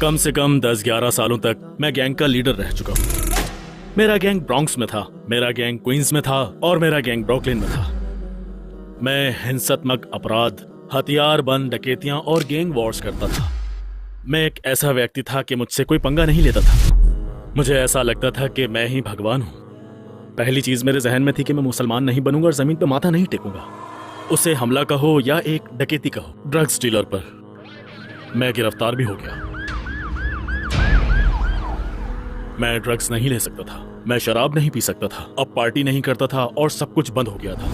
कम से कम 10-11 सालों तक मैं गैंग का लीडर रह चुका हूँ। मेरा गैंग ब्रॉन्क्स में था, मेरा गैंग क्वींस में था और मेरा गैंग ब्रुकलिन में था। मैं हिंसात्मक अपराध, हथियारबंद डकैतियां और गैंग वॉर्स करता था। मैं एक ऐसा व्यक्ति था कि मुझसे कोई पंगा नहीं लेता था। मुझे ऐसा लगता था कि मैं ही भगवान हूँ। पहली चीज मेरे जहन में थी कि मैं मुसलमान नहीं बनूंगा और जमीन पर माथा नहीं टेकूंगा। उसे हमला कहो या एक डकैती कहो। ड्रग्स डीलर पर मैं गिरफ्तार भी हो गया। मैं ड्रग्स नहीं ले सकता था, मैं शराब नहीं पी सकता था, अब पार्टी नहीं करता था और सब कुछ बंद हो गया था।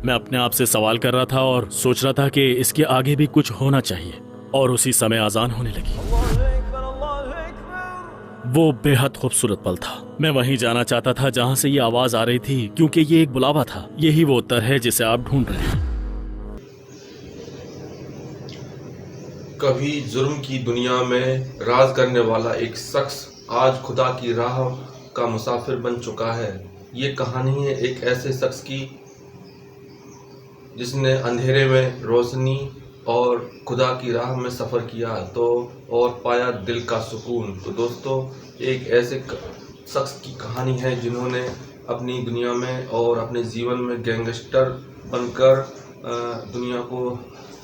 मैं अपने आप से सवाल कर रहा था और सोच रहा था कि इसके आगे भी कुछ होना चाहिए। और उसी समय अजान होने लगी। वो बेहद खूबसूरत पल था। मैं वहीं जाना चाहता था जहां से ये आवाज आ रही थी, क्योंकि ये एक बुलावा था। यही वो उत्तर है जिसे आप ढूंढ रहे हैं। कभी जुर्म की दुनिया में राज करने वाला एक शख्स आज खुदा की राह का मुसाफिर बन चुका है। ये कहानी है एक ऐसे शख्स की जिसने अंधेरे में रोशनी और खुदा की राह में सफ़र किया तो और पाया दिल का सुकून। तो दोस्तों, एक ऐसे शख्स की कहानी है जिन्होंने अपनी दुनिया में और अपने जीवन में गैंगस्टर बनकर दुनिया को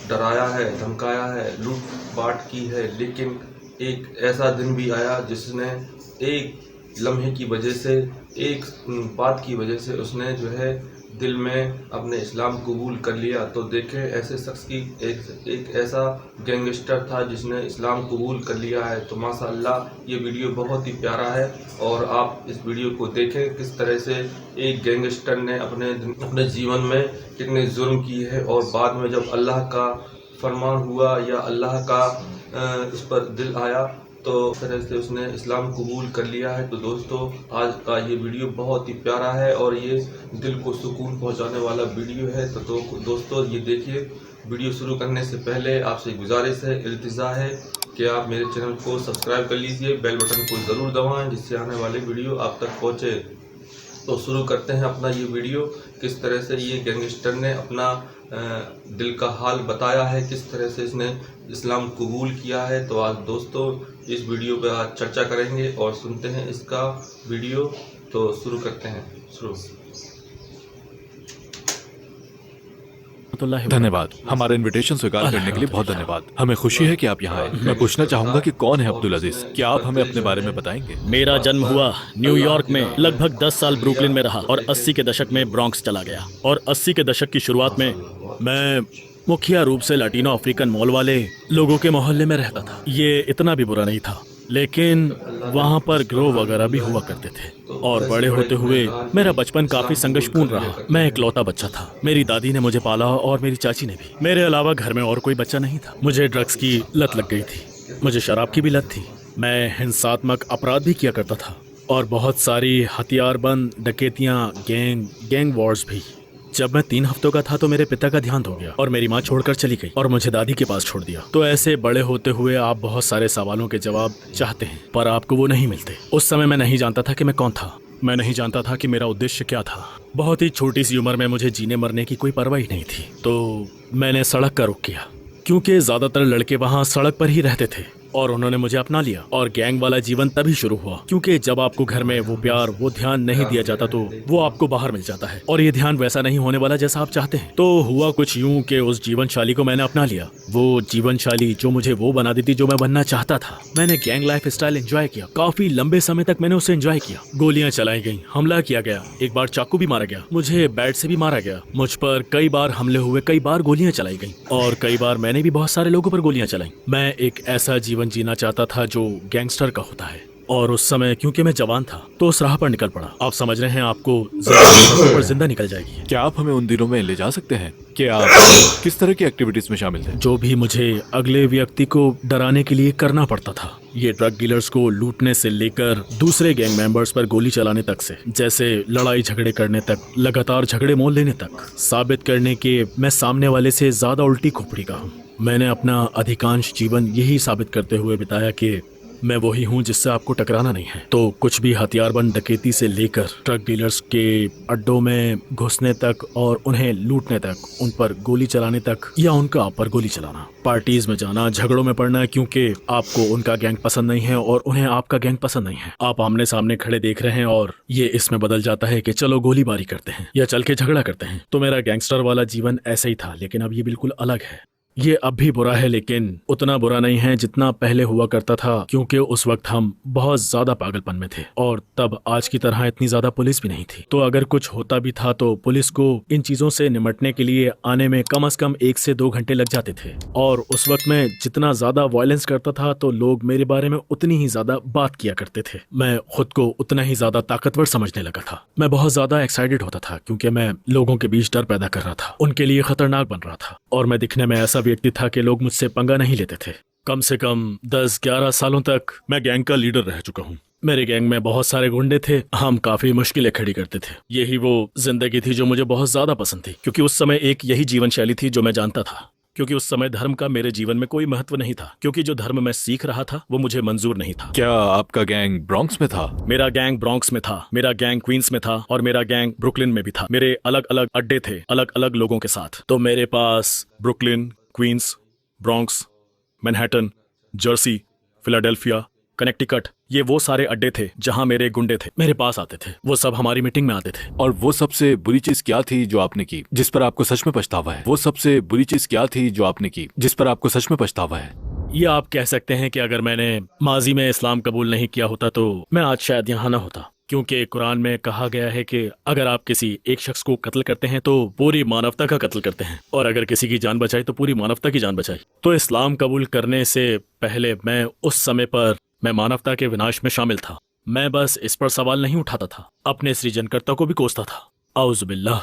डराया है, धमकाया है, लूट पाट की है। लेकिन एक ऐसा दिन भी आया जिसने एक लम्हे की वजह से, एक बात की वजह से उसने जो है दिल में अपने इस्लाम कबूल कर लिया। तो देखें ऐसे शख्स की एक ऐसा गैंगस्टर था जिसने इस्लाम कबूल कर लिया है। तो माशाअल्लाह ये वीडियो बहुत ही प्यारा है और आप इस वीडियो को देखें किस तरह से एक गैंगस्टर ने अपने जीवन में कितने जुर्म किए हैं और बाद में जब अल्लाह का फरमान हुआ या अल्लाह का इस पर दिल आया तो इस तरह से उसने इस्लाम कबूल कर लिया है। तो दोस्तों, आज का ये वीडियो बहुत ही प्यारा है और ये दिल को सुकून पहुंचाने वाला वीडियो है। तो दोस्तों ये देखिए, वीडियो शुरू करने से पहले आपसे गुजारिश है, इल्तिजा है कि आप मेरे चैनल को सब्सक्राइब कर लीजिए, बेल बटन को ज़रूर दबाएं जिससे आने वाले वीडियो आप तक पहुँचे। तो शुरू करते हैं अपना ये वीडियो। किस तरह से ये गैंगस्टर ने अपना दिल का हाल बताया है, किस तरह से इसने इस्लाम कबूल किया है। तो आज दोस्तों इस वीडियो पर आज चर्चा करेंगे और सुनते हैं इसका वीडियो। तो शुरू करते हैं। शुरू। धन्यवाद, हमारा इनविटेशन स्वीकार करने के लिए बहुत धन्यवाद। हमें खुशी है कि आप यहाँ आए। मैं पूछना चाहूंगा कि कौन है अब्दुल अजीज? क्या आप हमें अपने बारे में बताएंगे? मेरा जन्म हुआ न्यूयॉर्क में, लगभग 10 साल ब्रुकलिन में रहा और 80 के दशक में ब्रॉन्क्स चला गया। और 80 के दशक की शुरुआत में मैं मुख्य रूप से लैटिनो अफ्रीकन मॉल वाले लोगों के मोहल्ले में रहता था। ये इतना भी बुरा नहीं था, लेकिन वहाँ पर ग्रो वगैरह भी हुआ करते थे। और बड़े होते हुए मेरा बचपन काफी संघर्षपूर्ण रहा। मैं इकलौता बच्चा था। मेरी दादी ने मुझे पाला और मेरी चाची ने भी। मेरे अलावा घर में और कोई बच्चा नहीं था। मुझे ड्रग्स की लत लग गई थी, मुझे शराब की भी लत थी। मैं हिंसात्मक अपराध भी किया करता था और बहुत सारी हथियारबंद डकैतियाँ, गैंग वॉर्स भी। जब मैं 3 हफ्तों का था तो मेरे पिता का देहांत हो गया और मेरी माँ छोड़कर चली गई और मुझे दादी के पास छोड़ दिया। तो ऐसे बड़े होते हुए आप बहुत सारे सवालों के जवाब चाहते हैं पर आपको वो नहीं मिलते। उस समय मैं नहीं जानता था कि मैं कौन था। मैं नहीं जानता था कि मेरा उद्देश्य क्या था। बहुत ही छोटी सी उम्र में मुझे जीने मरने की कोई परवाह ही नहीं थी। तो मैंने सड़क का रुख किया, क्योंकि ज्यादातर लड़के वहाँ सड़क पर ही रहते थे और उन्होंने मुझे अपना लिया। और गैंग वाला जीवन तभी शुरू हुआ, क्योंकि जब आपको घर में वो प्यार, वो ध्यान नहीं दिया जाता तो वो आपको बाहर मिल जाता है और ये ध्यान वैसा नहीं होने वाला जैसा आप चाहते हैं। तो हुआ कुछ यूं कि उस जीवन शैली को मैंने अपना लिया, वो जीवन शैली जो मुझे वो बना देती जो मैं बनना चाहता था। मैंने गैंग लाइफ स्टाइल एंजॉय किया। काफी लंबे समय तक मैंने उसे एंजॉय किया। गोलियां चलाई गई, हमला किया गया, एक बार चाकू भी मारा गया, मुझे बैट से भी मारा गया, मुझ पर कई बार हमले हुए, कई बार गोलियां चलाई गई और कई बार मैंने भी बहुत सारे लोगों पर गोलियां चलाई। मैं एक ऐसा जीवन जीना चाहता था जो गैंगस्टर का होता है। और उस समय क्योंकि मैं जवान था तो उस राह पर निकल पड़ा। आप समझ रहे हैं, आपको पर जिंदा निकल जाएगी। क्या आप हमें उन दिनों में ले जा सकते हैं कि आप किस तरह की एक्टिविटीज में शामिल थे? जो भी मुझे अगले व्यक्ति को डराने के लिए करना पड़ता था। ये ड्रग डीलर्स को लूटने से लेकर दूसरे गैंग मेंबर्स पर गोली चलाने तक से, जैसे लड़ाई झगड़े करने तक, लगातार झगड़े मोल लेने तक, साबित करने के मैं सामने वाले से ज्यादा उल्टी खोपड़ी का हूँ। मैंने अपना अधिकांश जीवन यही साबित करते हुए बिताया कि मैं वही हूँ जिससे आपको टकराना नहीं है। तो कुछ भी हथियारबंद डकैती से लेकर ट्रक डीलर्स के अड्डों में घुसने तक और उन्हें लूटने तक, उन पर गोली चलाने तक या उनका आप पर गोली चलाना, पार्टीज में जाना, झगड़ों में पड़ना क्योंकि आपको उनका गैंग पसंद नहीं है और उन्हें आपका गैंग पसंद नहीं है। आप आमने सामने खड़े देख रहे हैं और ये इसमें बदल जाता है कि चलो गोलीबारी करते हैं या चल के झगड़ा करते हैं। तो मेरा गैंगस्टर वाला जीवन ऐसे ही था, लेकिन अब ये बिल्कुल अलग है। ये अब भी बुरा है लेकिन उतना बुरा नहीं है जितना पहले हुआ करता था, क्योंकि उस वक्त हम बहुत ज्यादा पागलपन में थे और तब आज की तरह इतनी ज्यादा पुलिस भी नहीं थी। तो अगर कुछ होता भी था तो पुलिस को इन चीजों से निपटने के लिए आने में कम से कम 1 से 2 घंटे लग जाते थे। और उस वक्त मैं जितना ज्यादा वायलेंस करता था तो लोग मेरे बारे में उतनी ही ज्यादा बात किया करते थे। मैं खुद को उतना ही ज्यादा ताकतवर समझने लगा था। मैं बहुत ज्यादा एक्साइटेड होता था क्योंकि मैं लोगों के बीच डर पैदा कर रहा था, उनके लिए खतरनाक बन रहा था और मैं दिखने में ऐसा व्यक्ति था कि लोग मुझसे पंगा नहीं लेते थे। कम से कम 10-11 सालों तक मैं गैंग का लीडर रह चुका हूँ। मेरे गैंग में बहुत सारे गुंडे थे, हम काफी मुश्किलें खड़ी करते थे। यही वो जिंदगी थी जो मुझे बहुत ज्यादा पसंद थी, क्योंकि उस समय एक यही जीवन शैली थी जो मैं जानता था। क्योंकि उस समय धर्म का मेरे जीवन में कोई महत्व नहीं था, क्योंकि जो धर्म मैं सीख रहा था वो मुझे मंजूर नहीं था। क्या आपका गैंग ब्रॉन्क्स में था? मेरा गैंग ब्रॉन्क्स में था, मेरा गैंग क्वींस में था और मेरा गैंग ब्रुकलिन में भी था। मेरे अलग अलग अड्डे थे अलग अलग लोगों के साथ। तो मेरे पास Brooklyn, Queens, Bronx, Manhattan, Jersey, Philadelphia, Connecticut, ये वो सारे अड्डे थे जहां मेरे गुंडे थे, मेरे पास आते थे। वो सब हमारी मीटिंग में आते थे। और वो सबसे बुरी चीज क्या थी जो आपने की जिस पर आपको सच में पछतावा है? वो सबसे बुरी चीज क्या थी जो आपने की जिस पर आपको सच में पछतावा है? ये आप कह सकते हैं कि अगर मैंने माजी में इस्लाम कबूल नहीं किया होता तो मैं आज शायद यहाँ ना होता, क्योंकि कुरान में कहा गया है कि अगर आप किसी एक शख्स को कत्ल करते हैं तो पूरी मानवता का कत्ल करते हैं, और अगर किसी की जान बचाई तो पूरी मानवता की जान बचाई। तो इस्लाम कबूल करने से पहले मैं उस समय पर मैं मानवता के विनाश में शामिल था। मैं बस इस पर सवाल नहीं उठाता था, अपने सृजनकर्ता को भी कोसता था। औज़ुबिल्लाह।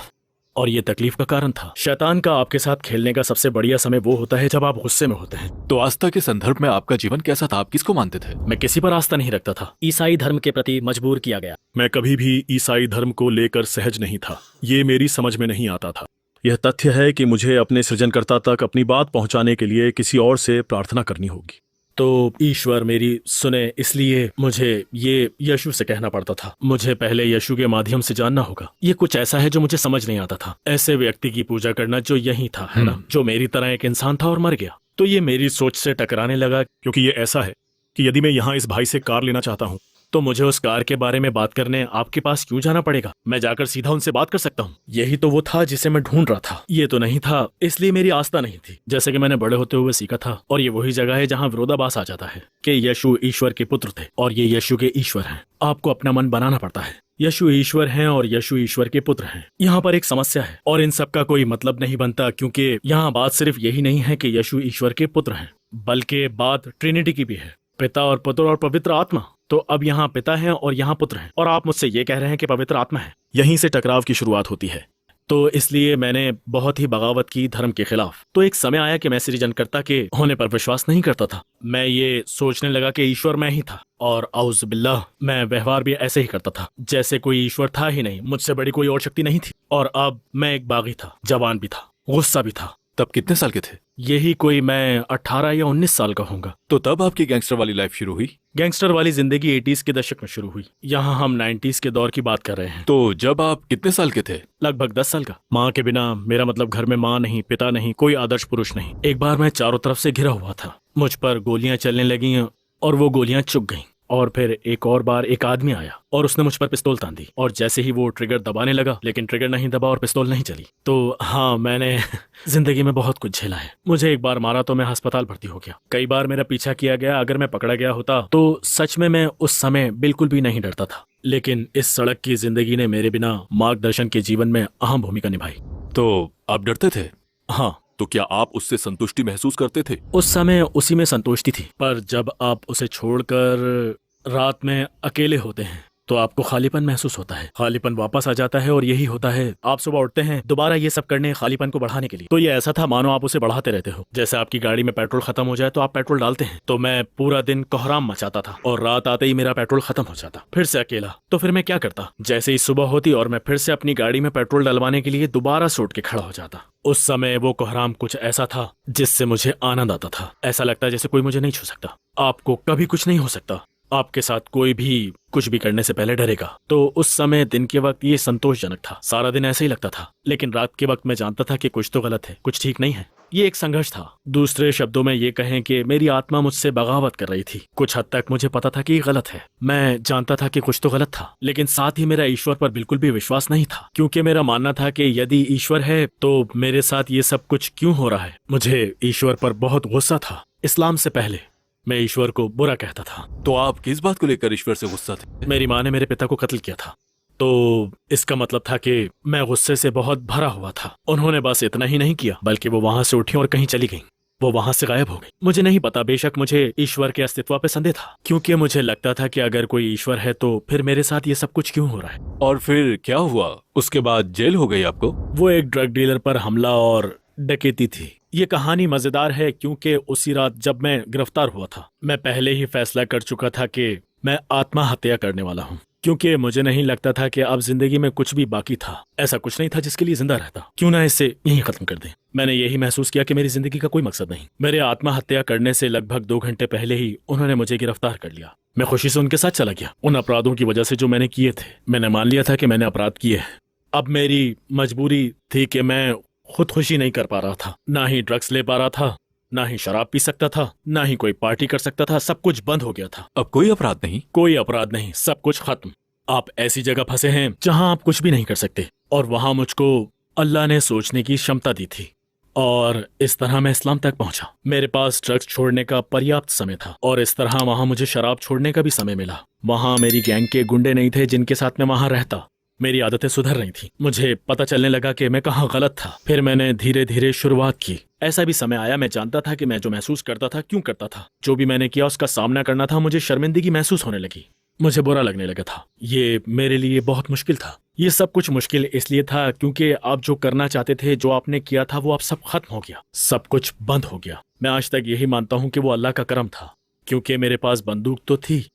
और ये तकलीफ का कारण था। शैतान का आपके साथ खेलने का सबसे बढ़िया समय वो होता है जब आप गुस्से में होते हैं। तो आस्था के संदर्भ में आपका जीवन कैसा था? आप किसको मानते थे? मैं किसी पर आस्था नहीं रखता था। ईसाई धर्म के प्रति मजबूर किया गया। मैं कभी भी ईसाई धर्म को लेकर सहज नहीं था, ये मेरी समझ में नहीं आता था। यह तथ्य है कि मुझे अपने सृजनकर्ता तक अपनी बात पहुंचाने के लिए किसी और से प्रार्थना करनी होगी। तो ईश्वर मेरी सुने, इसलिए मुझे ये यीशु से कहना पड़ता था। मुझे पहले यीशु के माध्यम से जानना होगा। ये कुछ ऐसा है जो मुझे समझ नहीं आता था। ऐसे व्यक्ति की पूजा करना जो यही था, है ना, जो मेरी तरह एक इंसान था और मर गया। तो ये मेरी सोच से टकराने लगा, क्योंकि ये ऐसा है कि यदि मैं यहाँ इस भाई से कार लेना चाहता हूँ तो मुझे उस कार के बारे में बात करने आपके पास क्यों जाना पड़ेगा? मैं जाकर सीधा उनसे बात कर सकता हूँ। यही तो वो था जिसे मैं ढूंढ रहा था। ये तो नहीं था, इसलिए मेरी आस्था नहीं थी। जैसे कि मैंने बड़े होते हुए सीखा था, और ये वही जगह है जहाँ विरोधाभास आ जाता है कि यीशु ईश्वर के पुत्र थे और ये यीशु के ईश्वर हैं। आपको अपना मन बनाना पड़ता है। यीशु ईश्वर हैं और यीशु ईश्वर के पुत्र हैं। यहाँ पर एक समस्या है और इन सब का कोई मतलब नहीं बनता, क्योंकि यहाँ बात सिर्फ यही नहीं है कि यीशु ईश्वर के पुत्र हैं, बल्कि बात ट्रिनिटी की भी है, पिता और पुत्र और पवित्र आत्मा। तो अब यहाँ पिता है और यहाँ पुत्र हैं, और आप मुझसे ये कह रहे हैं कि पवित्र आत्मा है। यहीं से टकराव की शुरुआत होती है। तो इसलिए मैंने बहुत ही बगावत की धर्म के खिलाफ। तो एक समय आया कि मैं सृजनकर्ता के होने पर विश्वास नहीं करता था। मैं ये सोचने लगा कि ईश्वर मैं ही था, और औज़ बिल्लाह मैं व्यवहार भी ऐसे ही करता था जैसे कोई ईश्वर था ही नहीं, मुझसे बड़ी कोई और शक्ति नहीं थी। और अब मैं एक बागी था, जवान भी था, गुस्सा भी था। तब कितने साल के थे? यही कोई मैं 18 या 19 साल का होऊंगा। तो तब आपकी गैंगस्टर वाली लाइफ शुरू हुई? गैंगस्टर वाली जिंदगी 80s के दशक में शुरू हुई। यहाँ हम 90s के दौर की बात कर रहे हैं। तो जब आप कितने साल के थे? लगभग 10 साल का। माँ के बिना, मेरा मतलब घर में माँ नहीं, पिता नहीं, कोई आदर्श पुरुष नहीं। एक बार मैं चारों तरफ से घिरा हुआ था। मुझ पर गोलियां चलने लगी और वो गोलियां चुभ गईं। और फिर एक और बार एक आदमी आया और उसने मुझ पर पिस्तौल तान दी, और जैसे ही वो ट्रिगर दबाने लगा, लेकिन ट्रिगर नहीं दबा और पिस्तौल नहीं चली। तो हाँ, मैंने जिंदगी में बहुत कुछ झेला है। मुझे एक बार मारा तो मैं अस्पताल भर्ती हो गया। कई बार मेरा पीछा किया गया। अगर मैं पकड़ा गया होता तो सच में मैं उस समय बिल्कुल भी नहीं डरता था। लेकिन इस सड़क की जिंदगी ने मेरे बिना मार्गदर्शन के जीवन में अहम भूमिका निभाई। तो आप डरते थे? हाँ। तो क्या आप उससे संतुष्टि महसूस करते थे? उस समय उसी में संतुष्टि थी, पर जब आप उसे छोड़कर रात में अकेले होते हैं तो आपको खालीपन महसूस होता है। खालीपन वापस आ जाता है, और यही होता है। आप सुबह उठते हैं दोबारा ये सब करने, खालीपन को बढ़ाने के लिए। तो ये ऐसा था मानो आप उसे बढ़ाते रहते हो। जैसे आपकी गाड़ी में पेट्रोल खत्म हो जाए तो आप पेट्रोल डालते हैं। तो मैं पूरा दिन कोहराम मचाता था और रात आते ही मेरा पेट्रोल खत्म हो जाता। फिर से अकेला। तो फिर मैं क्या करता? जैसे ही सुबह होती और मैं फिर से अपनी गाड़ी में पेट्रोल डलवाने के लिए दोबारा से उठ के खड़ा हो जाता। उस समय वो कोहराम कुछ ऐसा था जिससे मुझे आनंद आता था। ऐसा लगता है जैसे कोई मुझे नहीं छू सकता। आपको कभी कुछ नहीं हो सकता, आपके साथ कोई भी कुछ भी करने से पहले डरेगा। तो उस समय दिन के वक्त ये संतोषजनक था, सारा दिन ऐसे ही लगता था। लेकिन रात के वक्त मैं जानता था कि कुछ तो गलत है, कुछ ठीक नहीं है। ये एक संघर्ष था। दूसरे शब्दों में ये कहें कि मेरी आत्मा मुझसे बगावत कर रही थी। कुछ हद तक मुझे पता था कि ये गलत है, मैं जानता था कि कुछ तो गलत था, लेकिन साथ ही मेरा ईश्वर पर बिल्कुल भी विश्वास नहीं था, क्योंकि मेरा मानना था कि यदि ईश्वर है तो मेरे साथ ये सब कुछ क्यों हो रहा है। मुझे ईश्वर पर बहुत गुस्सा था। इस्लाम से पहले मैं ईश्वर को बुरा कहता था। तो आप किस बात को लेकर ईश्वर से गुस्सा थे? मेरी माँ ने मेरे पिता को कत्ल किया था, तो इसका मतलब था कि मैं गुस्से से बहुत भरा हुआ था। उन्होंने बस इतना ही नहीं किया, बल्कि वो वहां से उठी और कहीं चली गई। वो वहां से गायब हो गई। मुझे नहीं पता, बेशक मुझे ईश्वर के अस्तित्व पे संदेह था, क्योंकि मुझे लगता था कि अगर कोई ईश्वर है तो फिर मेरे साथ ये सब कुछ क्यों हो रहा है। और फिर क्या हुआ? उसके बाद जेल हो गई आपको? वो एक ड्रग डीलर पर हमला और डकैती थी। ये कहानी मजेदार है क्योंकि उसी रात जब मैं गिरफ्तार हुआ था, मैं पहले ही फैसला कर चुका था कि मैं आत्महत्या करने वाला हूँ, क्योंकि मुझे नहीं लगता था कि अब जिंदगी में कुछ भी बाकी था। ऐसा कुछ नहीं था जिसके लिए जिंदा रहता। क्यों ना इसे यहीं खत्म कर दें। मैंने यही महसूस किया कि मेरी जिंदगी का कोई मकसद नहीं। मेरे आत्महत्या करने से लगभग 2 घंटे पहले ही उन्होंने मुझे गिरफ्तार कर लिया। मैं खुशी से उनके साथ चला गया। उन अपराधों की वजह से जो मैंने किए थे, मैंने मान लिया था कि मैंने अपराध किए हैं। अब मेरी मजबूरी थी कि मैं खुदकुशी नहीं कर पा रहा था, ना ही ड्रग्स ले पा रहा था, ना ही शराब पी सकता था, ना ही कोई पार्टी कर सकता था। सब कुछ बंद हो गया था। अब कोई अपराध नहीं? कोई अपराध नहीं, सब कुछ खत्म। आप ऐसी जगह फंसे हैं जहां आप कुछ भी नहीं कर सकते, और वहां मुझको अल्लाह ने सोचने की क्षमता दी थी, और इस तरह मैं इस्लाम तक पहुंचा। मेरे पास ड्रग्स छोड़ने का पर्याप्त समय था, और इस तरह वहां मुझे शराब छोड़ने का भी समय मिला। वहां मेरी गैंग के गुंडे नहीं थे जिनके साथ मैं वहां रहता। मेरी आदतें सुधर रही थी। मुझे पता चलने लगा कि मैं कहाँ गलत था। फिर मैंने धीरे धीरे शुरुआत की। ऐसा भी समय आया, मैं जानता था कि मैं जो महसूस करता था क्यों करता था। जो भी मैंने किया उसका सामना करना था। मुझे शर्मिंदगी महसूस होने लगी, मुझे बुरा लगने लगा था। ये मेरे लिए बहुत मुश्किल था। ये सब कुछ मुश्किल इसलिए था क्योंकि आप जो करना चाहते थे, जो आपने किया था, वो अब सब खत्म हो गया, सब कुछ बंद हो गया। मैं आज तक यही मानता हूँ कि वो अल्लाह का करम था, क्योंकि मेरे पास बंदूक तो थी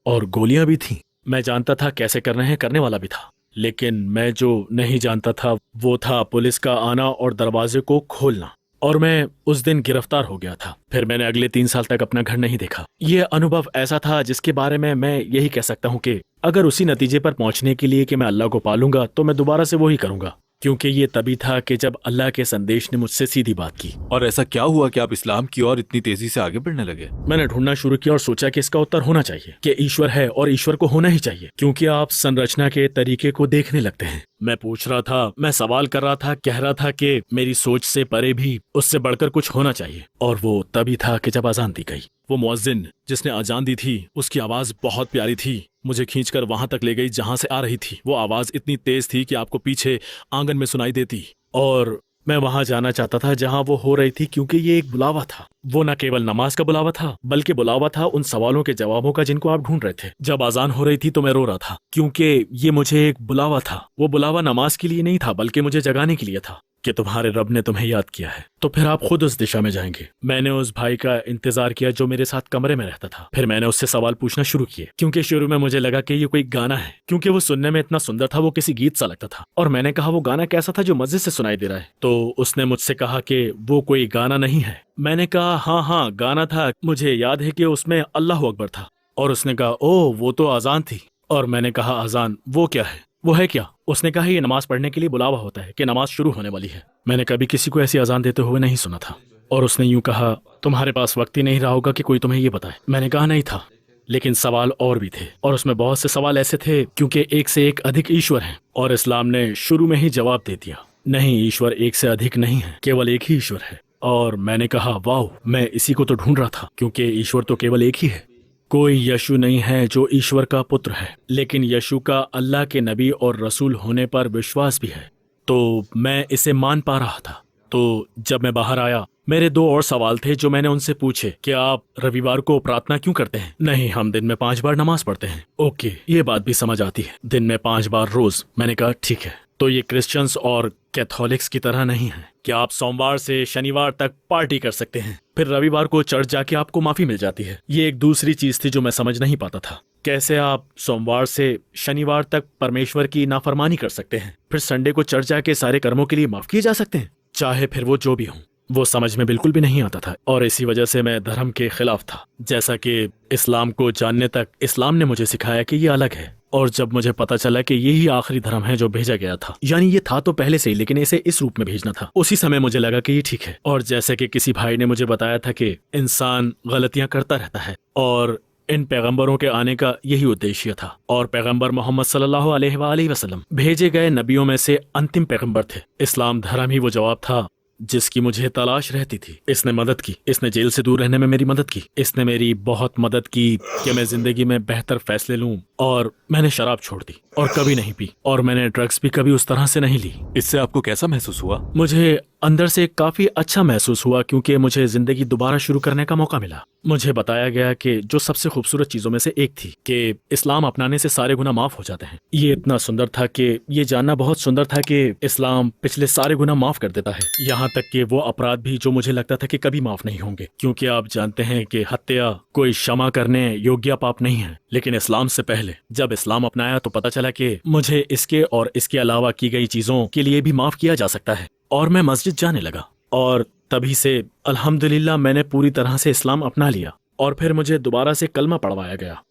और गोलियां भी थी। मैं जानता था कैसे करना है, करने वाला भी था, लेकिन मैं जो नहीं जानता था वो था पुलिस का आना और दरवाजे को खोलना। और मैं उस दिन गिरफ्तार हो गया था। फिर मैंने अगले 3 साल तक अपना घर नहीं देखा। ये अनुभव ऐसा था जिसके बारे में मैं यही कह सकता हूँ कि अगर उसी नतीजे पर पहुंचने के लिए कि मैं अल्लाह को पालूंगा, तो मैं दोबारा से वही करूंगा, क्योंकि ये तभी था कि जब अल्लाह के संदेश ने मुझसे सीधी बात की। और ऐसा क्या हुआ कि आप इस्लाम की ओर इतनी तेजी से आगे बढ़ने लगे? मैंने ढूंढना शुरू किया और सोचा कि इसका उत्तर होना चाहिए कि ईश्वर है, और ईश्वर को होना ही चाहिए, क्योंकि आप संरचना के तरीके को देखने लगते हैं। मैं पूछ रहा था, मैं सवाल कर रहा था, कह रहा था कि मेरी सोच से परे भी उससे बढ़कर कुछ होना चाहिए। और वो तभी था कि जब अजान दी गई। वो मुअज्जिन जिसने अजान दी थी, उसकी आवाज बहुत प्यारी थी। मुझे खींचकर वहां तक ले गई जहां से आ रही थी। वो आवाज इतनी तेज थी कि आपको पीछे आंगन में सुनाई देती, और मैं वहां जाना चाहता था जहां वो हो रही थी, क्योंकि ये एक बुलावा था। वो न केवल नमाज का बुलावा था, बल्कि बुलावा था उन सवालों के जवाबों का जिनको आप ढूंढ रहे थे। जब अजान हो रही थी तो मैं रो रहा था, क्योंकि ये मुझे एक बुलावा था। वो बुलावा नमाज के लिए नहीं था, बल्कि मुझे जगाने के लिए था कि तुम्हारे रब ने तुम्हें याद किया है, तो फिर आप खुद उस दिशा में जाएंगे। मैंने उस भाई का इंतजार किया जो मेरे साथ कमरे में रहता था। फिर मैंने उससे सवाल पूछना शुरू किए, क्योंकि शुरू में मुझे लगा कि ये कोई गाना है, क्योंकि वो सुनने में इतना सुंदर था, वो किसी गीत सा लगता था। और मैंने कहा, वो गाना कैसा था जो मस्जिद से सुनाई दे रहा है? तो उसने मुझसे कहा कि वो कोई गाना नहीं है। मैंने कहा, हाँ गाना था, मुझे याद है कि उसमें अल्लाह अकबर था। और उसने कहा, ओह वो तो अजान थी। और मैंने कहा, अजान वो क्या है, वो है क्या? उसने कहा, ये नमाज पढ़ने के लिए बुलावा होता है कि नमाज शुरू होने वाली है। मैंने कभी किसी को ऐसी अजान देते हुए नहीं सुना था। और उसने यूं कहा, तुम्हारे पास वक्त ही नहीं रहा होगा कि कोई तुम्हें ये बताए। मैंने कहा, नहीं था, लेकिन सवाल और भी थे, और उसमें बहुत से सवाल ऐसे थे क्योंकि एक से एक अधिक ईश्वर हैं। और इस्लाम ने शुरू में ही जवाब दे दिया, नहीं, ईश्वर एक से अधिक नहीं है, केवल एक ही ईश्वर है। और मैंने कहा, वाह, मैं इसी को तो ढूंढ रहा था, क्योंकि ईश्वर तो केवल एक ही है। कोई यशु नहीं है जो ईश्वर का पुत्र है, लेकिन यशु का अल्लाह के नबी और रसूल होने पर विश्वास भी है। तो मैं इसे मान पा रहा था। तो जब मैं बाहर आया, मेरे 2 और सवाल थे जो मैंने उनसे पूछे कि आप रविवार को प्रार्थना क्यों करते हैं? नहीं, हम दिन में 5 बार नमाज पढ़ते हैं। ओके, ये बात भी समझ आती है, दिन में 5 बार रोज। मैंने कहा, ठीक है। तो ये क्रिश्चियंस और कैथोलिक्स की तरह नहीं है कि आप सोमवार से शनिवार तक पार्टी कर सकते हैं, फिर रविवार को चर्च जाके आपको माफी मिल जाती है। ये एक दूसरी चीज थी जो मैं समझ नहीं पाता था। कैसे आप सोमवार से शनिवार तक परमेश्वर की नाफरमानी कर सकते हैं, फिर संडे को चर्च जाके सारे कर्मों के लिए माफ किए जा सकते हैं? चाहे फिर वो जो भी हो, वो समझ में बिल्कुल भी नहीं आता था और इसी वजह से मैं धर्म के खिलाफ था। जैसा कि इस्लाम को जानने तक इस्लाम ने मुझे सिखाया कि ये अलग है, और जब मुझे पता चला कि यही आखिरी धर्म है जो भेजा गया था, यानी ये था तो पहले से ही, लेकिन इसे इस रूप में भेजना था, उसी समय मुझे लगा कि ये ठीक है। और जैसे कि किसी भाई ने मुझे बताया था कि इंसान गलतियां करता रहता है और इन पैगंबरों के आने का यही उद्देश्य था, और पैगंबर मोहम्मद सल्लल्लाहु अलैहि वसल्लम भेजे गए नबियों में से अंतिम पैगंबर थे। इस्लाम धर्म ही वो जवाब था जिसकी मुझे तलाश रहती थी। इसने मदद की, इसने जेल से दूर रहने में मेरी मदद की, इसने मेरी बहुत मदद की कि मैं जिंदगी में बेहतर फैसले लूं, और मैंने शराब छोड़ दी और कभी नहीं पी, और मैंने ड्रग्स भी कभी उस तरह से नहीं ली। इससे आपको कैसा महसूस हुआ? मुझे अंदर से काफी अच्छा महसूस हुआ क्योंकि मुझे जिंदगी दोबारा शुरू करने का मौका मिला। मुझे बताया गया कि जो सबसे खूबसूरत चीजों में से एक थी कि इस्लाम अपनाने से सारे गुनाह माफ हो जाते हैं। ये इतना सुंदर था कि ये जानना बहुत सुंदर था कि इस्लाम पिछले सारे गुनाह माफ कर देता है, यहाँ तक कि वो अपराध भी जो मुझे लगता था कि कभी माफ नहीं होंगे, क्योंकि आप जानते हैं कि हत्या कोई क्षमा करने योग्य पाप नहीं है। लेकिन इस्लाम से पहले जब इस्लाम अपनाया तो पता चला कि मुझे इसके और इसके अलावा की गई चीजों के लिए भी माफ किया जा सकता है, और मैं मस्जिद जाने लगा, और तभी से अल्हम्दुलिल्लाह मैंने पूरी तरह से इस्लाम अपना लिया, और फिर मुझे दोबारा से कलमा पढ़वाया गया।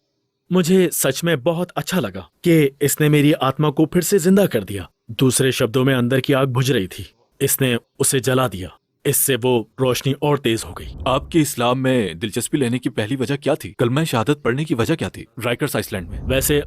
मुझे सच में बहुत अच्छा लगा कि इसने मेरी आत्मा को फिर से जिंदा कर दिया। दूसरे शब्दों में अंदर की आग बुझ रही थी, इसने उसे जला दिया, इससे वो रोशनी और तेज हो गई। आपकी इस्लाम में दिलचस्पी लेने की पहली वजह क्या थी? कलमा शहादत पढ़ने की वजह क्या थी राइकर्स आइसलैंड में? वैसे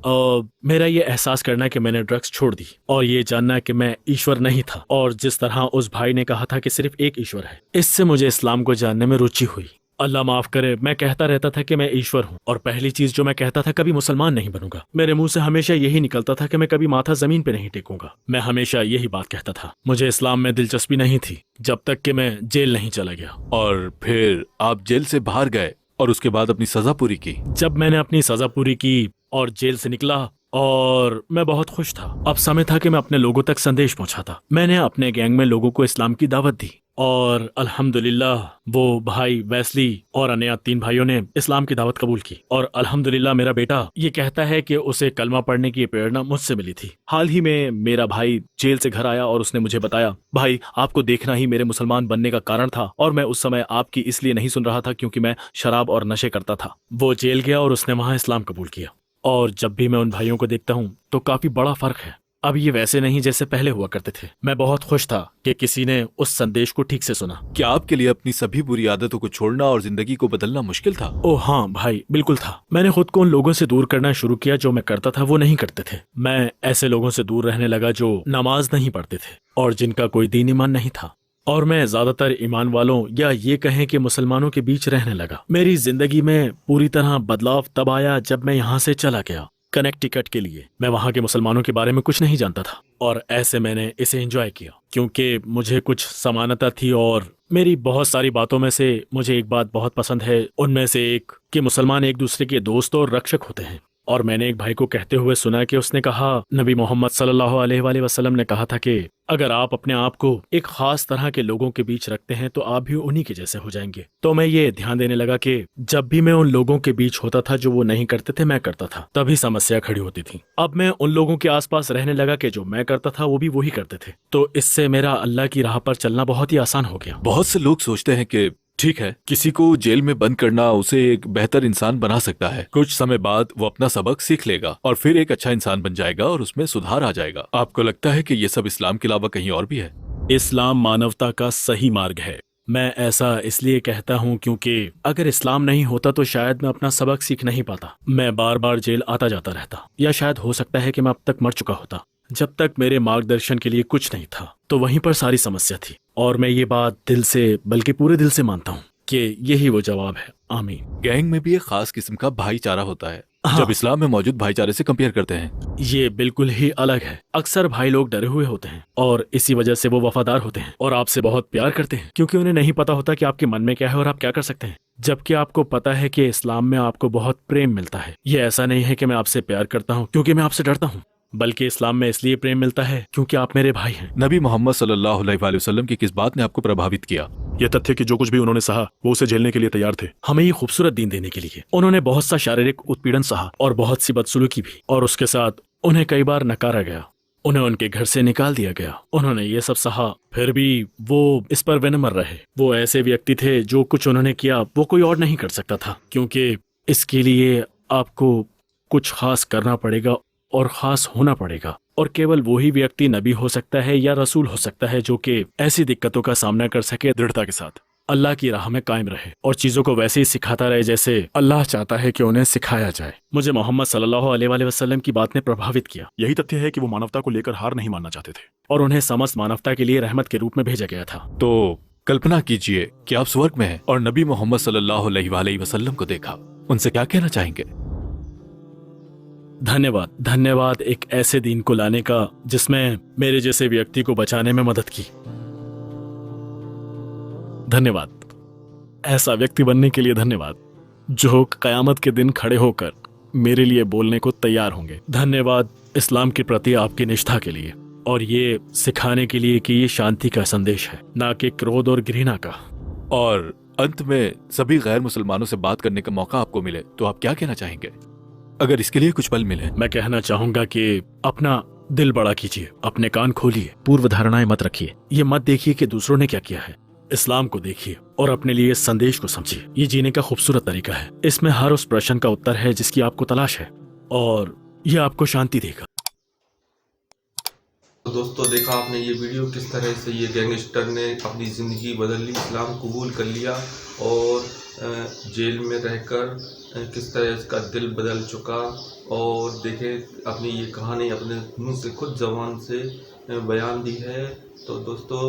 मेरा ये एहसास करना कि मैंने ड्रग्स छोड़ दी, और ये जानना कि मैं ईश्वर नहीं था, और जिस तरह उस भाई ने कहा था कि सिर्फ एक ईश्वर है, इससे मुझे इस्लाम को जानने में रुचि हुई। अल्लाह माफ करे, मैं कहता रहता था कि मैं ईश्वर हूँ, और पहली चीज जो मैं कहता था कभी मुसलमान नहीं बनूंगा। मेरे मुंह से हमेशा यही निकलता था कि मैं कभी माथा जमीन पे नहीं टेकूंगा। मैं हमेशा यही बात कहता था। मुझे इस्लाम में दिलचस्पी नहीं थी जब तक कि मैं जेल नहीं चला गया। और फिर आप जेल से बाहर गए और उसके बाद अपनी सजा पूरी की? जब मैंने अपनी सजा पूरी की और जेल से निकला, और मैं बहुत खुश था। अब समय था कि मैं अपने लोगों तक संदेश पहुंचाता। मैंने अपने गैंग में लोगों को इस्लाम की दावत दी, और अल्हम्दुलिल्लाह वो भाई वेस्ली और अन्य 3 भाइयों ने इस्लाम की दावत कबूल की, और अल्हम्दुलिल्लाह मेरा बेटा ये कहता है कि उसे कलमा पढ़ने की प्रेरणा मुझसे मिली थी। हाल ही में मेरा भाई जेल से घर आया और उसने मुझे बताया, भाई आपको देखना ही मेरे मुसलमान बनने का कारण था, और मैं उस समय आपकी इसलिए नहीं सुन रहा था क्योंकि मैं शराब और नशे करता था। वो जेल गया और उसने वहां इस्लाम कबूल किया, और जब भी मैं उन भाइयों को देखता हूँ तो काफी बड़ा फर्क है। अब ये वैसे नहीं जैसे पहले हुआ करते थे। मैं बहुत खुश था कि किसी ने उस संदेश को ठीक से सुना। क्या आपके लिए अपनी सभी बुरी आदतों को छोड़ना और जिंदगी को बदलना मुश्किल था? ओह हाँ भाई, बिल्कुल था। मैंने खुद को उन लोगों से दूर करना शुरू किया जो मैं करता था वो नहीं करते थे। मैं ऐसे लोगों से दूर रहने लगा जो नमाज नहीं पढ़ते थे और जिनका कोई दीन ईमान नहीं था, और मैं ज्यादातर ईमान वालों या ये कहें कि मुसलमानों के बीच रहने लगा। मेरी जिंदगी में पूरी तरह बदलाव तब आया जब मैं यहाँ से चला गया कनेक्टिकट के लिए। मैं वहाँ के मुसलमानों के बारे में कुछ नहीं जानता था, और ऐसे मैंने इसे एंजॉय किया क्योंकि मुझे कुछ समानता थी, और मेरी बहुत सारी बातों में से मुझे एक बात बहुत पसंद है। उनमें से एक कि मुसलमान एक दूसरे के दोस्त और रक्षक होते हैं। और मैंने एक भाई को कहते हुए सुना कि उसने कहा, नबी मोहम्मद सल्लल्लाहु अलैहि वसल्लम ने कहा था कि अगर आप अपने आप को एक खास तरह के लोगों के बीच रखते हैं तो आप भी उन्हीं के जैसे हो जाएंगे। तो मैं ये ध्यान देने लगा कि जब भी मैं उन लोगों के बीच होता था जो वो नहीं करते थे, मैं करता था, तभी समस्या खड़ी होती थी। अब मैं उन लोगों के आसपास रहने लगा कि जो मैं करता था वो भी वही करते थे, तो इससे मेरा अल्लाह की राह पर चलना बहुत ही आसान हो गया। बहुत से लोग सोचते हैं कि ठीक है, किसी को जेल में बंद करना उसे एक बेहतर इंसान बना सकता है। कुछ समय बाद वो अपना सबक सीख लेगा और फिर एक अच्छा इंसान बन जाएगा और उसमें सुधार आ जाएगा। आपको लगता है कि ये सब इस्लाम के अलावा कहीं और भी है? इस्लाम मानवता का सही मार्ग है। मैं ऐसा इसलिए कहता हूँ क्योंकि अगर इस्लाम नहीं होता तो शायद मैं अपना सबक सीख नहीं पाता। मैं बार बार जेल आता जाता रहता, या शायद हो सकता है कि मैं अब तक मर चुका होता। जब तक मेरे मार्गदर्शन के लिए कुछ नहीं था तो वहीं पर सारी समस्या थी, और मैं ये बात दिल से बल्कि पूरे दिल से मानता हूँ कि यही वो जवाब है। आमीन। गैंग में भी एक खास किस्म का भाईचारा होता है, हाँ। जब इस्लाम में मौजूद भाईचारे से कंपेयर करते हैं। ये बिल्कुल ही अलग है। अक्सर भाई लोग डरे हुए होते हैं और इसी वजह से वो वफादार होते हैं और आपसे बहुत प्यार करते हैं, क्योंकि उन्हें नहीं पता होता कि आपके मन में क्या है और आप क्या कर सकते हैं। जबकि आपको पता है कि इस्लाम में आपको बहुत प्रेम मिलता है। ये ऐसा नहीं है कि मैं आपसे प्यार करता हूँ क्योंकि मैं आपसे डरता हूँ, बल्कि इस्लाम में इसलिए प्रेम मिलता है क्योंकि आप मेरे भाई हैं। नबी मोहम्मद सल्लल्लाहु अलैहि वसल्लम की किस बात ने आपको प्रभावित किया? यह तथ्य कि जो कुछ भी उन्होंने सहा वो उसे झेलने के लिए तैयार थे। हमें ये खूबसूरत दीन देने के लिए उन्होंने बहुत सा शारीरिक उत्पीड़न सहा और बहुत सी बदसलूकी भी, और उसके साथ उन्हें कई बार नकारा गया। उन्हें उनके घर से निकाल दिया गया। उन्होंने ये सब सहा, फिर भी वो इस पर विनम्र रहे। वो ऐसे व्यक्ति थे, जो कुछ उन्होंने किया वो कोई और नहीं कर सकता था, क्योंकि इसके लिए आपको कुछ खास करना पड़ेगा और खास होना पड़ेगा, और केवल वही व्यक्ति नबी हो सकता है या रसूल हो सकता है जो कि ऐसी दिक्कतों का सामना कर सके, दृढ़ता के साथ। अल्लाह की राह में कायम रहे और चीजों को वैसे ही सिखाता रहे जैसे अल्लाह चाहता है कि उन्हें सिखाया जाए। मुझे मोहम्मद सल्लल्लाहु अलैहि वसल्लम की बात ने प्रभावित किया, यही तथ्य है कि वो मानवता को लेकर हार नहीं मानना चाहते थे। और उन्हें समस्त मानवता के लिए रहमत के रूप में भेजा गया था। तो कल्पना कीजिए कि आप स्वर्ग में हैं और नबी मोहम्मद सल्लल्लाहु अलैहि वसल्लम को देखा, उनसे क्या कहना चाहेंगे? धन्यवाद, धन्यवाद एक ऐसे दीन को लाने का जिसमें मेरे जैसे व्यक्ति को बचाने में मदद की। धन्यवाद, ऐसा व्यक्ति बनने के लिए धन्यवाद जो कयामत के दिन खड़े होकर मेरे लिए बोलने को तैयार होंगे। धन्यवाद इस्लाम के प्रति आपकी निष्ठा के लिए, और ये सिखाने के लिए कि ये शांति का संदेश है, ना कि क्रोध और घृणा का। और अंत में सभी गैर मुसलमानों से बात करने का मौका आपको मिले तो आप क्या कहना चाहेंगे, अगर इसके लिए कुछ पल मिले? मैं कहना चाहूंगा कि अपना दिल बड़ा कीजिए, अपने कान खोलिए, पूर्व धारणाएं मत रखिए, ये मत देखिए कि दूसरों ने क्या किया है। इस्लाम को देखिए और अपने लिए इस संदेश को समझिए। ये जीने का खूबसूरत तरीका है। इसमें हर उस प्रश्न का उत्तर है जिसकी आपको तलाश है, और ये आपको शांति देगा। तो दोस्तों, देखा आपने ये वीडियो किस तरह से ये गैंगस्टर ने अपनी ज़िंदगी बदल ली, इस्लाम कबूल कर लिया और जेल में रहकर किस तरह इसका दिल बदल चुका। और देखें, अपनी ये कहानी अपने मुंह से खुद ज़बान से बयान दी है। तो दोस्तों,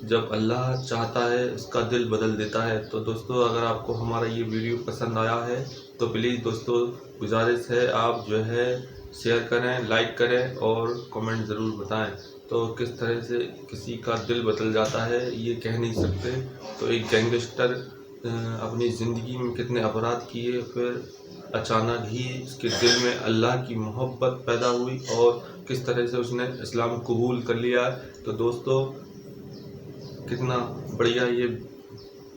जब अल्लाह चाहता है उसका दिल बदल देता है। तो दोस्तों, अगर आपको हमारा ये वीडियो पसंद आया है तो प्लीज़ दोस्तों, गुजारिश है आप जो है शेयर करें, लाइक करें और कमेंट ज़रूर बताएं। तो किस तरह से किसी का दिल बदल जाता है ये कह नहीं सकते। तो एक गैंगस्टर अपनी ज़िंदगी में कितने अपराध किए, फिर अचानक ही उसके दिल में अल्लाह की मोहब्बत पैदा हुई और किस तरह से उसने इस्लाम कबूल कर लिया। तो दोस्तों, कितना बढ़िया ये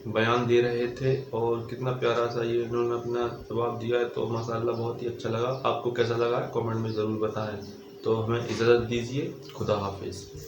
बयान दे रहे थे और कितना प्यारा सा ये इन्होंने अपना जवाब दिया है। तो माशाल्लाह बहुत ही अच्छा लगा। आपको कैसा लगा कमेंट में ज़रूर बताएं। तो हमें इजाज़त दीजिए, खुदा हाफिज़।